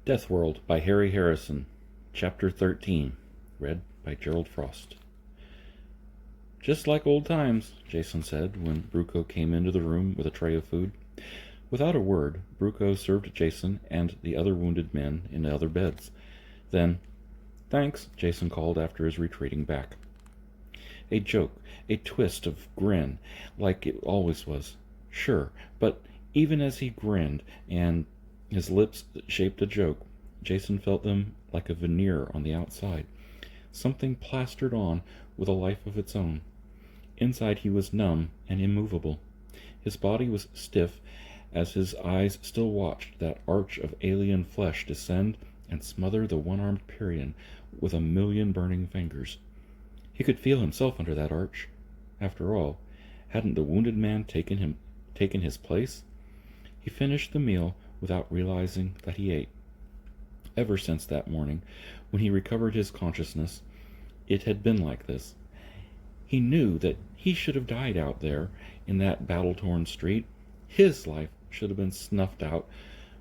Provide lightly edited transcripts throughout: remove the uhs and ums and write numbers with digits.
Deathworld by Harry Harrison, Chapter 13, read by Gerald Frost. "Just like old times," Jason said when Bruco came into the room with a tray of food. Without a word, Bruco served Jason and the other wounded men in other beds. Then, "Thanks," Jason called after his retreating back. A joke, a twist of grin, like it always was. Sure, but even as he grinned and his lips shaped a joke, Jason felt them like a veneer on the outside, something plastered on with a life of its own. Inside he was numb and immovable. His body was stiff as his eyes still watched that arch of alien flesh descend and smother the one-armed Pyrrhian with a million burning fingers. He could feel himself under that arch. After all, hadn't the wounded man taken his place? He finished the meal without realizing that he ate. Ever since that morning, when he recovered his consciousness, it had been like this. He knew that he should have died out there in that battle-torn street. His life should have been snuffed out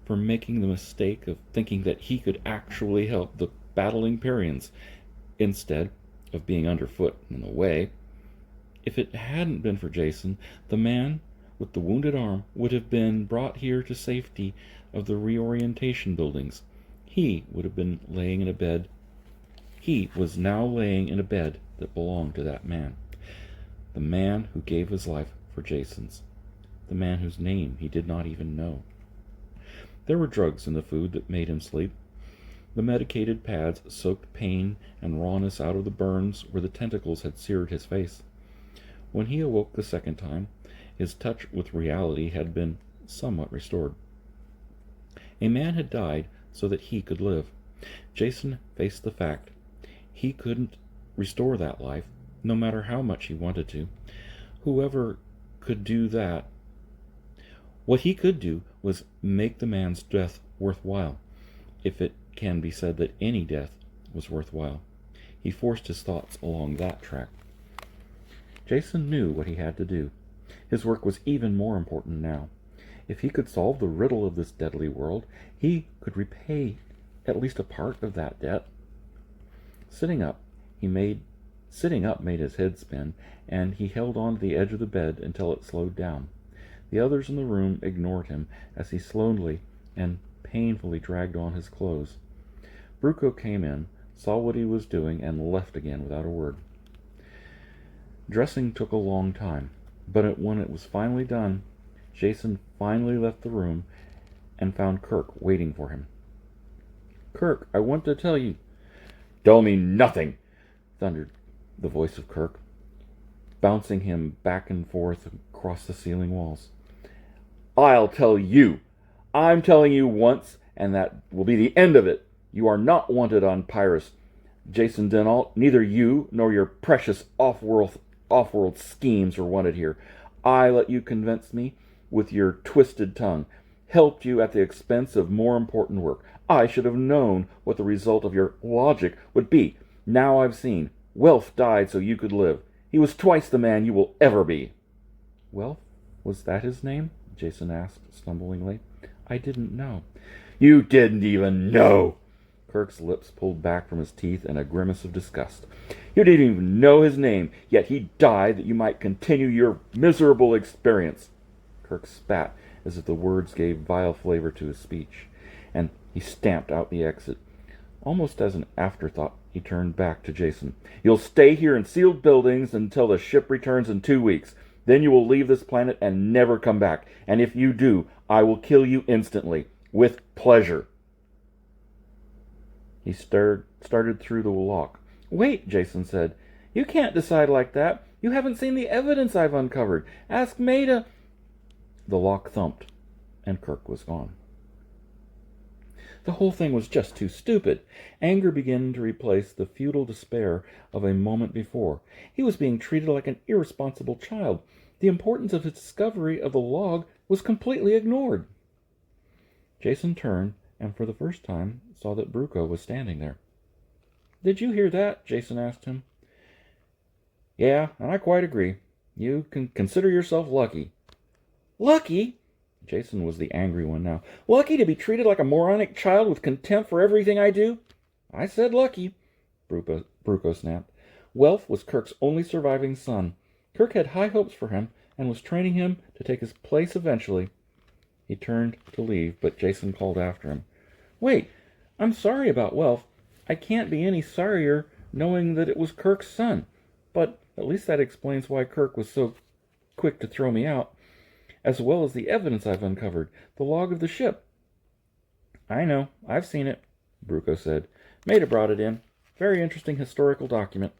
for making the mistake of thinking that he could actually help the battling Pyrrhians, instead of being underfoot in the way. If it hadn't been for Jason, the man with the wounded arm would have been brought here to safety of the reorientation buildings. He would have been laying in a bed. He was now laying in a bed that belonged to that man. The man who gave his life for Jason's. The man whose name he did not even know. There were drugs in the food that made him sleep. The medicated pads soaked pain and rawness out of the burns where the tentacles had seared his face. When he awoke the second time, his touch with reality had been somewhat restored. A man had died so that he could live. Jason faced the fact. He couldn't restore that life, no matter how much he wanted to. Whoever could do that. What he could do was make the man's death worthwhile, if it can be said that any death was worthwhile. He forced his thoughts along that track. Jason knew what he had to do. His work was even more important now. If he could solve the riddle of this deadly world, he could repay at least a part of that debt. Sitting up made his head spin, and he held on to the edge of the bed until it slowed down. The others in the room ignored him as he slowly and painfully dragged on his clothes. Bruco came in, saw what he was doing, and left again without a word. Dressing took a long time, but when it was finally done, Jason finally left the room and found Kirk waiting for him. "Kirk, I want to tell you—" "Tell me nothing!" thundered the voice of Kirk, bouncing him back and forth across the ceiling walls. "I'll tell you! I'm telling you once, and that will be the end of it. You are not wanted on Pyrrhus, Jason Denault. Neither you nor your precious off-world schemes are wanted here. I let you convince me with your twisted tongue, helped you at the expense of more important work. I should have known what the result of your logic would be. Now I've seen. Welf died so you could live. He was twice the man you will ever be." "Welf? Was that his name?" Jason asked stumblingly. "I didn't know." "You didn't even know!" Kirk's lips pulled back from his teeth in a grimace of disgust. "You didn't even know his name, yet he died that you might continue your miserable experience." Kirk spat as if the words gave vile flavor to his speech, and he stamped out the exit. Almost as an afterthought, he turned back to Jason. "You'll stay here in sealed buildings until the ship returns in 2 weeks. Then you will leave this planet and never come back. And if you do, I will kill you instantly, with pleasure." He started through the lock. "Wait," Jason said. "You can't decide like that. You haven't seen the evidence I've uncovered. Ask Maida." The lock thumped, and Kirk was gone. The whole thing was just too stupid. Anger began to replace the futile despair of a moment before. He was being treated like an irresponsible child. The importance of his discovery of the log was completely ignored. Jason turned, and for the first time saw that Bruco was standing there. "Did you hear that?" Jason asked him. "Yeah, and I quite agree. You can consider yourself lucky." "Lucky?" Jason was the angry one now. Lucky to be treated like a moronic child with contempt for everything I do? I said lucky, Bruco snapped. Welf was Kirk's only surviving son. Kirk had high hopes for him and was training him to take his place eventually. He turned to leave, but Jason called after him. Wait, I'm sorry about Welf. I can't be any sorrier knowing that it was Kirk's son. But at least that explains why Kirk was so quick to throw me out, as well as the evidence I've uncovered, the log of the ship. I know, I've seen it, Bruco said. Maida brought it in. Very interesting historical document.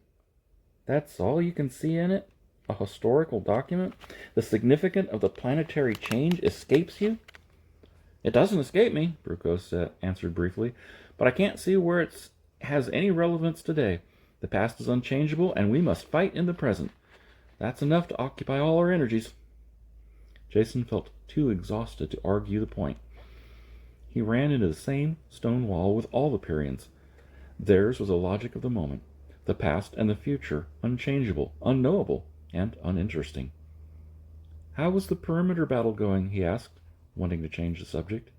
That's all you can see in it? A historical document? The significance of the planetary change escapes you? It doesn't escape me, Bruco answered briefly, but I can't see where it has any relevance today. The past is unchangeable, and we must fight in the present. That's enough to occupy all our energies. Jason felt too exhausted to argue the point. He ran into the same stone wall with all the Pyrians. Theirs was the logic of the moment, the past and the future, unchangeable, unknowable, and uninteresting. How was the perimeter battle going, he asked, wanting to change the subject.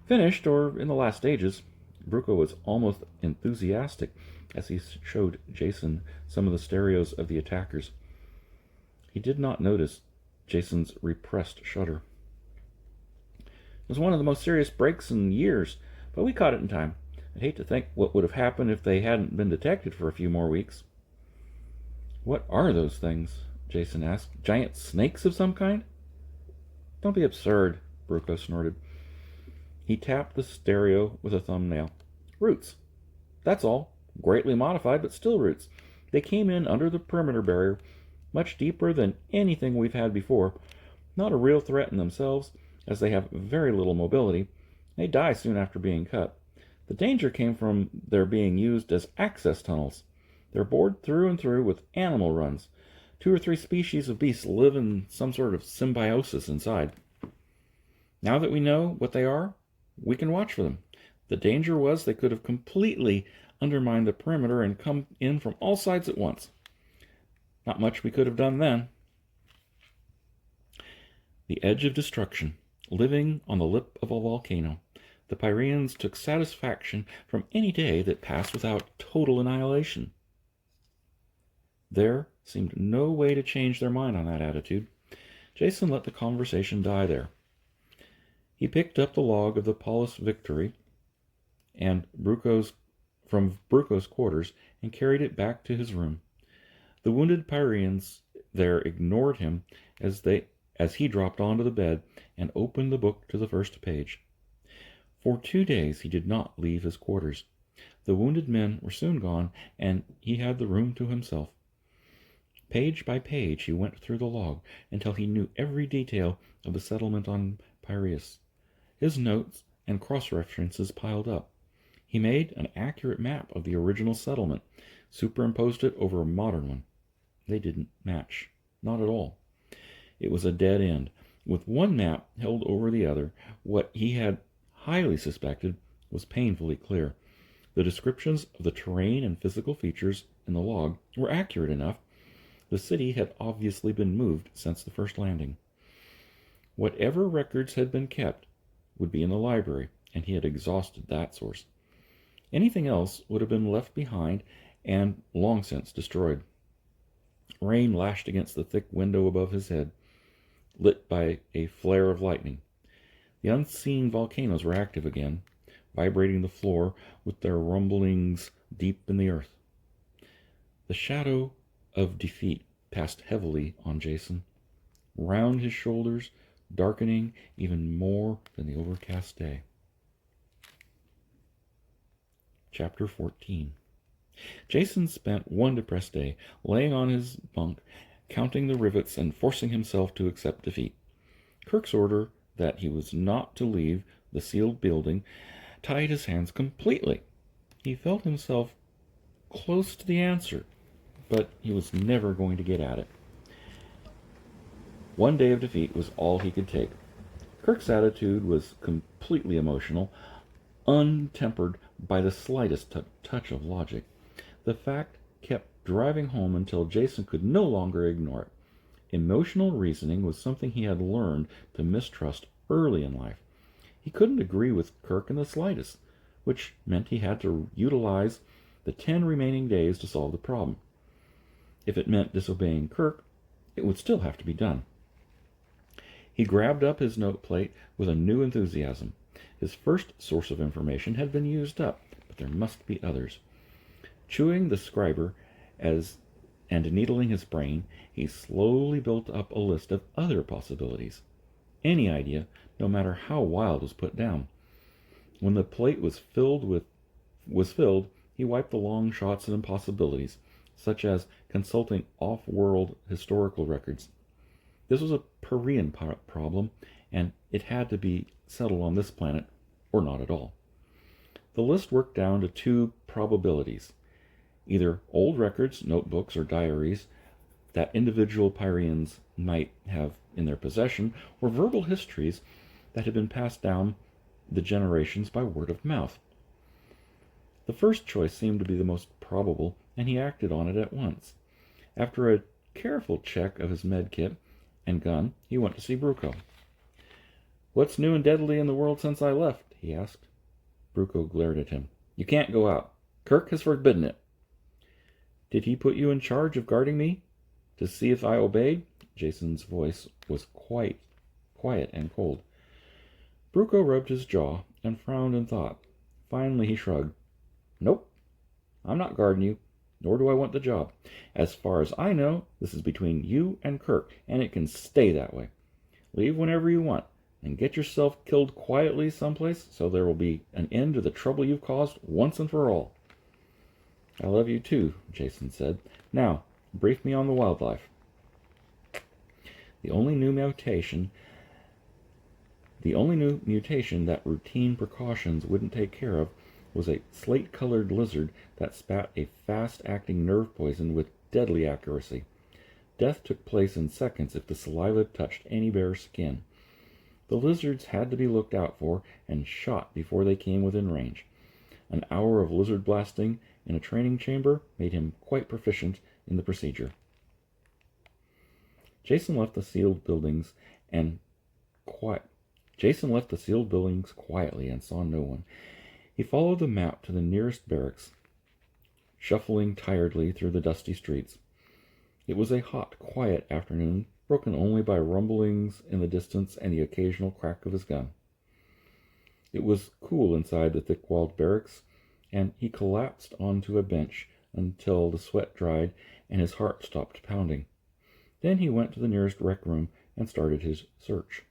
Finished, or in the last stages. Bruco was almost enthusiastic as he showed Jason some of the stereos of the attackers. He did not notice Jason's repressed shudder. It was one of the most serious breaks in years, but we caught it in time. I'd hate to think what would have happened if they hadn't been detected for a few more weeks. What are those things? Jason asked. Giant snakes of some kind? Don't be absurd, Bruco snorted. He tapped the stereo with a thumbnail. Roots. That's all. Greatly modified, but still roots. They came in under the perimeter barrier, much deeper than anything we've had before. Not a real threat in themselves, as they have very little mobility. They die soon after being cut. The danger came from their being used as access tunnels. They're bored through and through with animal runs. 2 or 3 species of beasts live in some sort of symbiosis inside. Now that we know what they are, we can watch for them. The danger was they could have completely undermined the perimeter and come in from all sides at once. Not much we could have done then. The edge of destruction, living on the lip of a volcano, the Pyrians took satisfaction from any day that passed without total annihilation. There seemed no way to change their mind on that attitude. Jason let the conversation die there. He picked up the log of the Paulus victory and from Bruco's quarters and carried it back to his room. The wounded Pyrians there ignored him as he dropped onto the bed and opened the book to the first page. For 2 days he did not leave his quarters. The wounded men were soon gone, and he had the room to himself. Page by page he went through the log until he knew every detail of the settlement on Piraeus. His notes and cross-references piled up. He made an accurate map of the original settlement, superimposed it over a modern one. They didn't match. Not at all. It was a dead end. With one map held over the other, what he had highly suspected was painfully clear. The descriptions of the terrain and physical features in the log were accurate enough. The city had obviously been moved since the first landing. Whatever records had been kept would be in the library, and he had exhausted that source. Anything else would have been left behind and long since destroyed. Rain lashed against the thick window above his head, lit by a flare of lightning. The unseen volcanoes were active again, vibrating the floor with their rumblings deep in the earth. The shadow of defeat passed heavily on Jason, round his shoulders, darkening even more than the overcast day. Chapter 14. Jason spent one depressed day, laying on his bunk, counting the rivets and forcing himself to accept defeat. Kirk's order that he was not to leave the sealed building tied his hands completely. He felt himself close to the answer, but he was never going to get at it. One day of defeat was all he could take. Kirk's attitude was completely emotional, untempered by the slightest touch of logic. The fact kept driving home until Jason could no longer ignore it. Emotional reasoning was something he had learned to mistrust early in life. He couldn't agree with Kirk in the slightest, which meant he had to utilize the 10 remaining days to solve the problem. If it meant disobeying Kirk, it would still have to be done. He grabbed up his note plate with a new enthusiasm. His first source of information had been used up, but there must be others. Chewing the scriber and needling his brain, he slowly built up a list of other possibilities. Any idea, no matter how wild, was put down. When the plate was filled, he wiped the long shots and impossibilities, such as consulting off-world historical records. This was a Parian problem, and it had to be settled on this planet, or not at all. The list worked down to 2 probabilities: either old records, notebooks, or diaries that individual Parians might have in their possession, or verbal histories that had been passed down the generations by word of mouth. The first choice seemed to be the most probable, and he acted on it at once. After a careful check of his med kit and gun, he went to see Bruco. "What's new and deadly in the world since I left?" he asked. Bruco glared at him. "You can't go out. Kirk has forbidden it." "Did he put you in charge of guarding me? To see if I obeyed?" Jason's voice was quite quiet and cold. Bruco rubbed his jaw and frowned in thought. Finally he shrugged. "Nope. I'm not guarding you, nor do I want the job. As far as I know, this is between you and Kirk, and it can stay that way. Leave whenever you want, and get yourself killed quietly someplace so there will be an end to the trouble you've caused once and for all." "I love you too," Jason said. "Now, brief me on the wildlife." The only new mutation that routine precautions wouldn't take care of was a slate-colored lizard that spat a fast-acting nerve poison with deadly accuracy. Death took place in seconds if the saliva touched any bare skin. The lizards had to be looked out for and shot before they came within range. An hour of lizard blasting in a training chamber made him quite proficient in the procedure. Jason left the sealed buildings quietly and saw no one. He followed the map to the nearest barracks, shuffling tiredly through the dusty streets. It was a hot, quiet afternoon, broken only by rumblings in the distance and the occasional crack of his gun. It was cool inside the thick-walled barracks, and he collapsed onto a bench until the sweat dried and his heart stopped pounding. Then he went to the nearest rec room and started his search.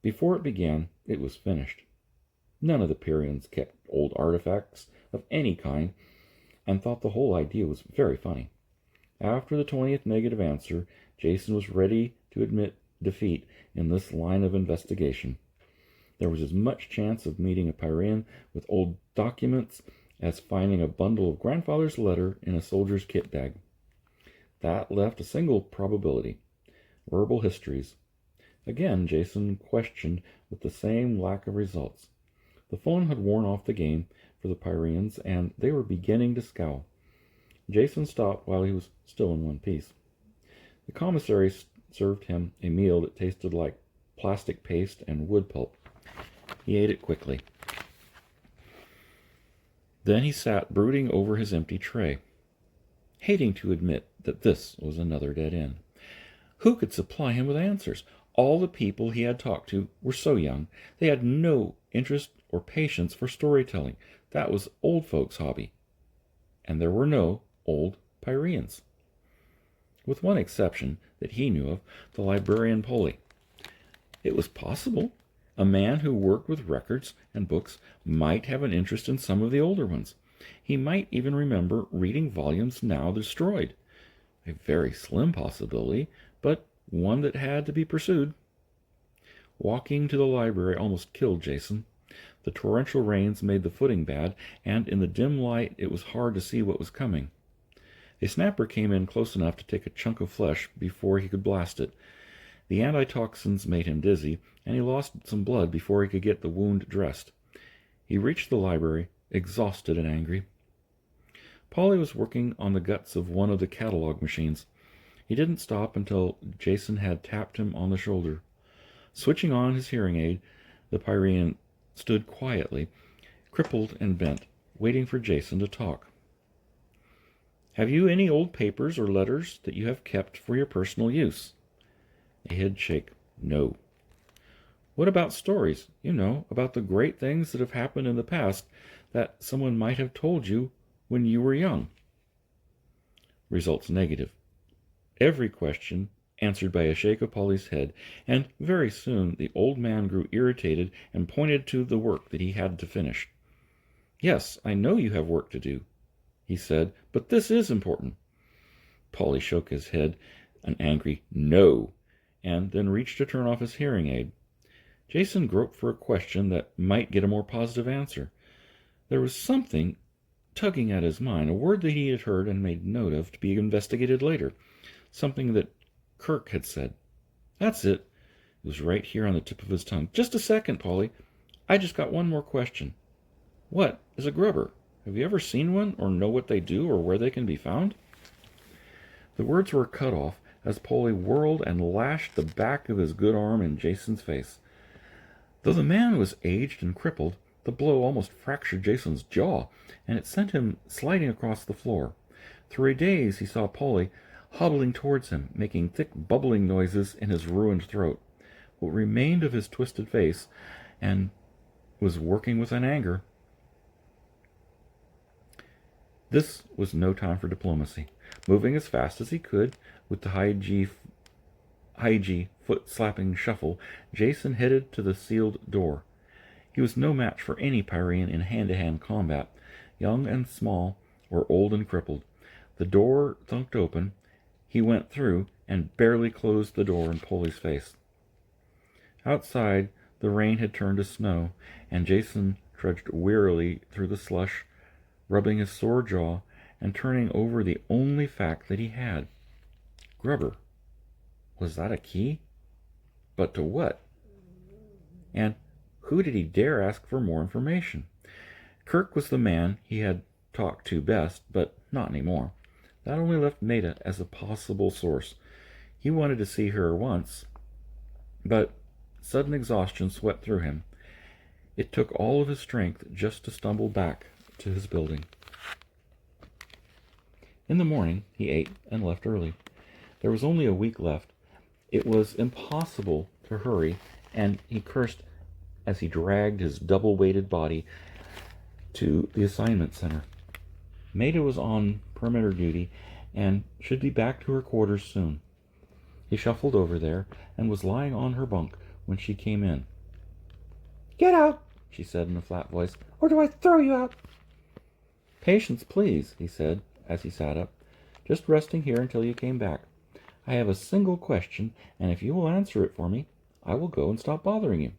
Before it began, it was finished. None of the Parians kept old artifacts of any kind, and thought the whole idea was very funny. After the 20th negative answer, Jason was ready to admit defeat in this line of investigation. There was as much chance of meeting a Parian with old documents as finding a bundle of grandfather's letter in a soldier's kit bag. That left a single probability: verbal histories. Again, Jason questioned with the same lack of results. The fun had worn off the game for the Parians, and they were beginning to scowl. Jason stopped while he was still in one piece. The commissary served him a meal that tasted like plastic paste and wood pulp. He ate it quickly. Then he sat brooding over his empty tray, hating to admit that this was another dead end. Who could supply him with answers? All the people he had talked to were so young. They had no interest or patience for storytelling. That was old folks' hobby. And there were no old Parians. With one exception that he knew of, the librarian Polly. It was possible. A man who worked with records and books might have an interest in some of the older ones. He might even remember reading volumes now destroyed. A very slim possibility, but one that had to be pursued. Walking to the library almost killed Jason. The torrential rains made the footing bad, and in the dim light it was hard to see what was coming. A snapper came in close enough to take a chunk of flesh before he could blast it. The antitoxins made him dizzy, and he lost some blood before he could get the wound dressed. He reached the library, exhausted and angry. Polly was working on the guts of one of the catalog machines. He didn't stop until Jason had tapped him on the shoulder. Switching on his hearing aid, the Pyrean stood quietly, crippled and bent, waiting for Jason to talk. "Have you any old papers or letters that you have kept for your personal use?" A head shake. "No." "What about stories? About the great things that have happened in the past that someone might have told you when you were young?" Results negative. Every question answered by a shake of Polly's head, and very soon the old man grew irritated and pointed to the work that he had to finish. "Yes, I know you have work to do," he said, "but this is important." Polly shook his head, an angry "no," and then reached to turn off his hearing aid. Jason groped for a question that might get a more positive answer. There was something tugging at his mind, a word that he had heard and made note of to be investigated later, something that Kirk had said. That's it. It was right here on the tip of his tongue. "Just a second, Polly. I just got one more question." "What is a grubber? Have you ever seen one, or know what they do, or where they can be found?" The words were cut off as Polly whirled and lashed the back of his good arm in Jason's face. Though the man was aged and crippled, the blow almost fractured Jason's jaw, and it sent him sliding across the floor. Through a daze, he saw Polly hobbling towards him, making thick bubbling noises in his ruined throat. What remained of his twisted face and was working with an anger. This was no time for diplomacy. Moving as fast as he could, with the high G foot-slapping shuffle, Jason headed to the sealed door. He was no match for any Pyrean in hand-to-hand combat, young and small, or old and crippled. The door thunked open. He went through and barely closed the door in Polly's face. Outside, the rain had turned to snow, and Jason trudged wearily through the slush, rubbing his sore jaw and turning over the only fact that he had. Grubber. Was that a key? But to what? And who did he dare ask for more information? Kirk was the man he had talked to best, but not anymore. That only left Nada as a possible source. He wanted to see her once, but sudden exhaustion swept through him. It took all of his strength just to stumble back to his building. In the morning, he ate and left early. There was only a week left. It was impossible to hurry, and he cursed as he dragged his double-weighted body to the assignment center. Maida was on perimeter duty and should be back to her quarters soon. He shuffled over there and was lying on her bunk when she came in. "Get out," she said in a flat voice, "or do I throw you out?" "Patience, please," he said as he sat up. "Just resting here until you came back. I have a single question, and if you will answer it for me, I will go and stop bothering you."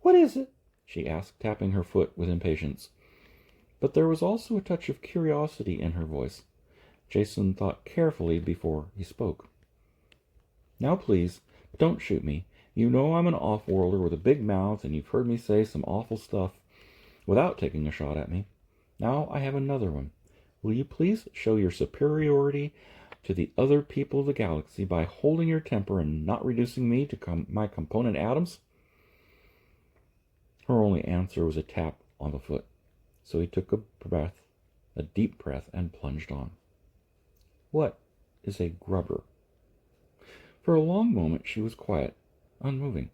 "What is it?" she asked, tapping her foot with impatience. But there was also a touch of curiosity in her voice. Jason thought carefully before he spoke. "Now, please, don't shoot me. You know I'm an off-worlder with a big mouth, and you've heard me say some awful stuff without taking a shot at me. Now I have another one. Will you please show your superiority to the other people of the galaxy by holding your temper and not reducing me to my component atoms?" Her only answer was a tap on the foot, so he took a deep breath, and plunged on. "What is a grubber?" For a long moment she was quiet, unmoving.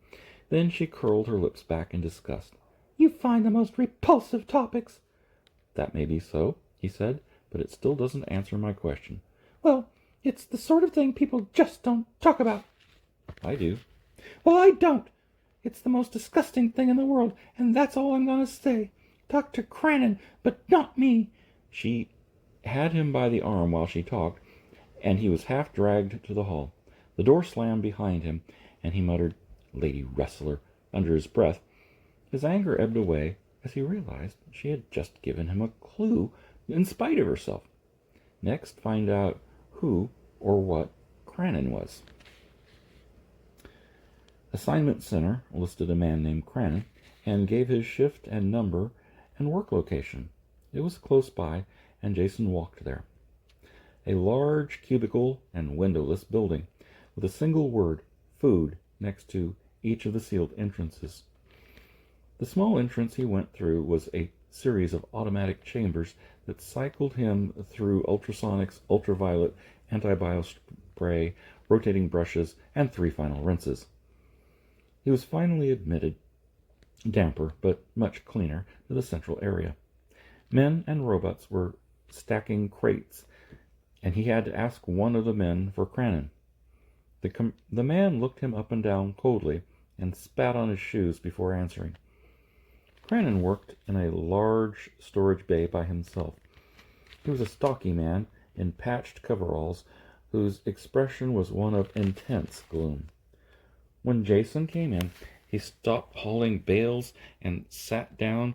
Then she curled her lips back in disgust. "You find the most repulsive topics." "That may be so," he said, "but it still doesn't answer my question." "Well, it's the sort of thing people just don't talk about." "I do." "Well, I don't. It's the most disgusting thing in the world, and that's all I'm going to say. Dr. Crannon, but not me." She had him by the arm while she talked, and he was half dragged to the hall. The door slammed behind him, and he muttered, "Lady Wrestler," under his breath. His anger ebbed away as he realized she had just given him a clue in spite of herself. Next, find out who or what Crannon was. Assignment Center listed a man named Crannon and gave his shift and number and work location. It was close by, and Jason walked there. A large cubicle and windowless building with a single word, food, next to each of the sealed entrances. The small entrance he went through was a series of automatic chambers that cycled him through ultrasonics, ultraviolet, antibiospray, rotating brushes, and 3 final rinses. He was finally admitted, damper but much cleaner, to the central area. Men and robots were stacking crates, and he had to ask one of the men for Cranon. The man looked him up and down coldly and spat on his shoes before answering. Cranon worked in a large storage bay by himself. He was a stocky man in patched coveralls whose expression was one of intense gloom. When Jason came in, he stopped hauling bales and sat down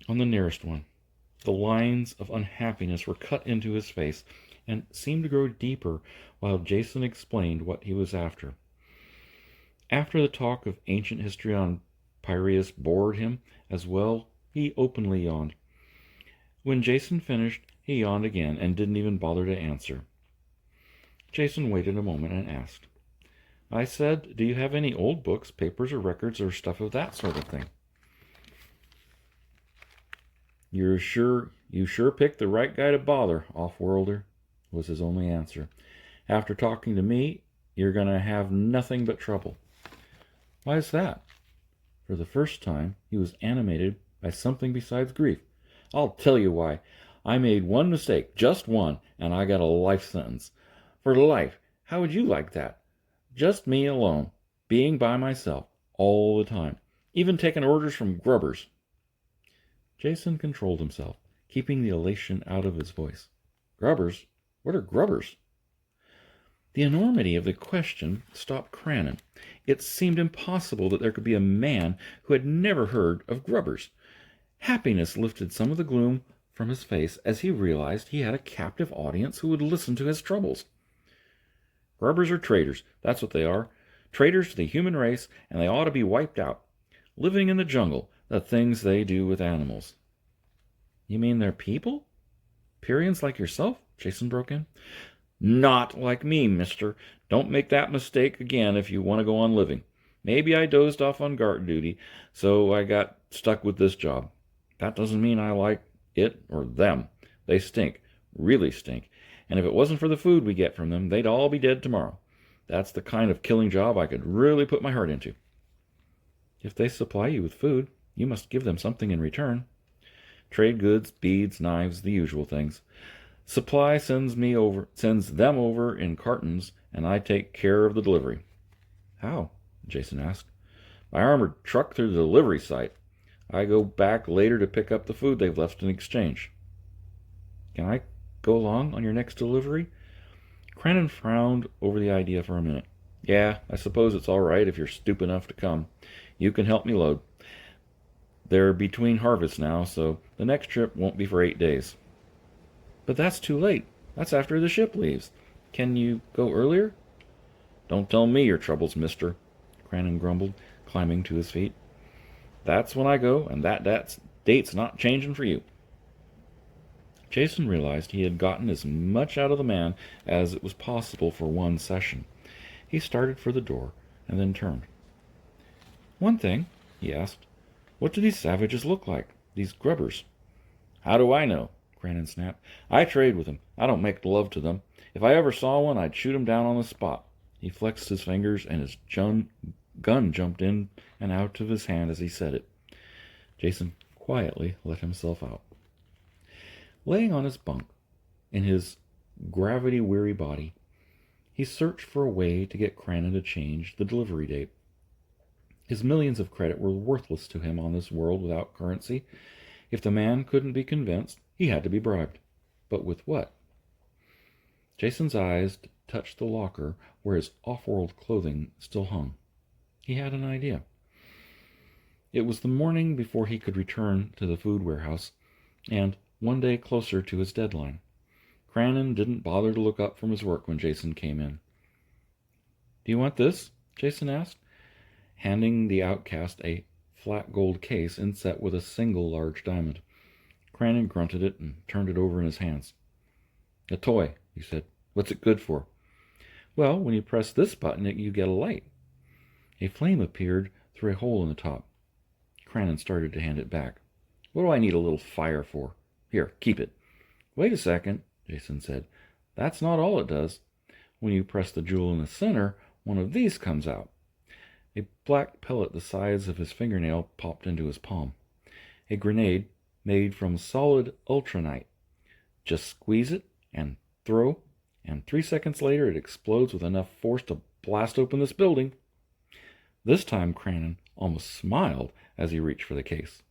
on the nearest one. The lines of unhappiness were cut into his face and seemed to grow deeper while Jason explained what he was after. After the talk of ancient history on Piraeus bored him as well, he openly yawned. When Jason finished, he yawned again and didn't even bother to answer. Jason waited a moment and asked, "I said, do you have any old books, papers, or records, or stuff of that sort of thing?" You sure picked the right guy to bother, off-worlder," was his only answer. "After talking to me, you're going to have nothing but trouble." "Why is that?" For the first time, he was animated by something besides grief. "I'll tell you why. I made one mistake, just one, and I got a life sentence. For life. How would you like that? Just me alone, being by myself, all the time, even taking orders from grubbers." Jason controlled himself, keeping the elation out of his voice. "Grubbers? What are grubbers?" The enormity of the question stopped Cranon. It seemed impossible that there could be a man who had never heard of grubbers. Happiness lifted some of the gloom from his face as he realized he had a captive audience who would listen to his troubles. "Grubbers are traitors, that's what they are. Traitors to the human race, and they ought to be wiped out. Living in the jungle, the things they do with animals." "You mean they're people? Purians like yourself?" Jason broke in. "Not like me, mister. Don't make that mistake again if you want to go on living. Maybe I dozed off on guard duty, so I got stuck with this job. That doesn't mean I like it or them. They stink, really stink. And if it wasn't for the food we get from them, they'd all be dead tomorrow. That's the kind of killing job I could really put my heart into." "If they supply you with food, you must give them something in return." "Trade goods, beads, knives, the usual things. Supply sends them over in cartons, and I take care of the delivery." "How?" Jason asked. "By armored truck through the delivery site. I go back later to pick up the food they've left in exchange." "Can I go along on your next delivery?" Cranon frowned over the idea for a minute. "Yeah, I suppose it's all right if you're stupid enough to come. You can help me load. They're between harvests now, so the next trip won't be for 8 days. "But that's too late. That's after the ship leaves. Can you go earlier?" "Don't tell me your troubles, mister," Cranon grumbled, climbing to his feet. "That's when I go, and that date's not changing for you." Jason realized he had gotten as much out of the man as it was possible for one session. He started for the door, and then turned. "One thing," he asked. "What do these savages look like, these grubbers?" "How do I know?" Cranon snapped. "I trade with them. I don't make love to them. If I ever saw one, I'd shoot him down on the spot." He flexed his fingers, and his gun jumped in and out of his hand as he said it. Jason quietly let himself out. Laying on his bunk, in his gravity-weary body, he searched for a way to get Cranon to change the delivery date. His millions of credit were worthless to him on this world without currency. If the man couldn't be convinced, he had to be bribed. But with what? Jason's eyes touched the locker where his off-world clothing still hung. He had an idea. It was the morning before he could return to the food warehouse, and one day closer to his deadline. Cranon didn't bother to look up from his work when Jason came in. "Do you want this?" Jason asked, handing the outcast a flat gold case inset with a single large diamond. Cranon grunted it and turned it over in his hands. "A toy," he said. "What's it good for?" "Well, when you press this button, you get a light." A flame appeared through a hole in the top. Cranon started to hand it back. "What do I need a little fire for? Here, keep it." "Wait a second," Jason said. "That's not all it does. When you press the jewel in the center, one of these comes out." A black pellet the size of his fingernail popped into his palm. A grenade made from solid ultranite. Just squeeze it and throw, and 3 seconds later it explodes with enough force to blast open this building. This time Cranon almost smiled as he reached for the case.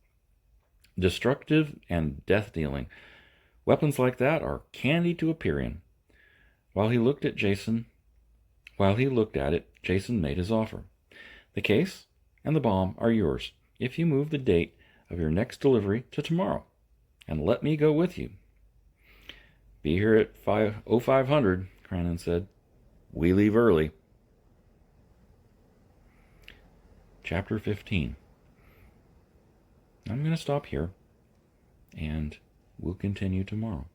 Destructive and death-dealing. Weapons like that are candy to appear in. While he looked at it, Jason made his offer. "The case and the bomb are yours if you move the date of your next delivery to tomorrow, and let me go with you." "Be here at 500, Cranon said. "We leave early." Chapter 15. I'm going to stop here, and we'll continue tomorrow.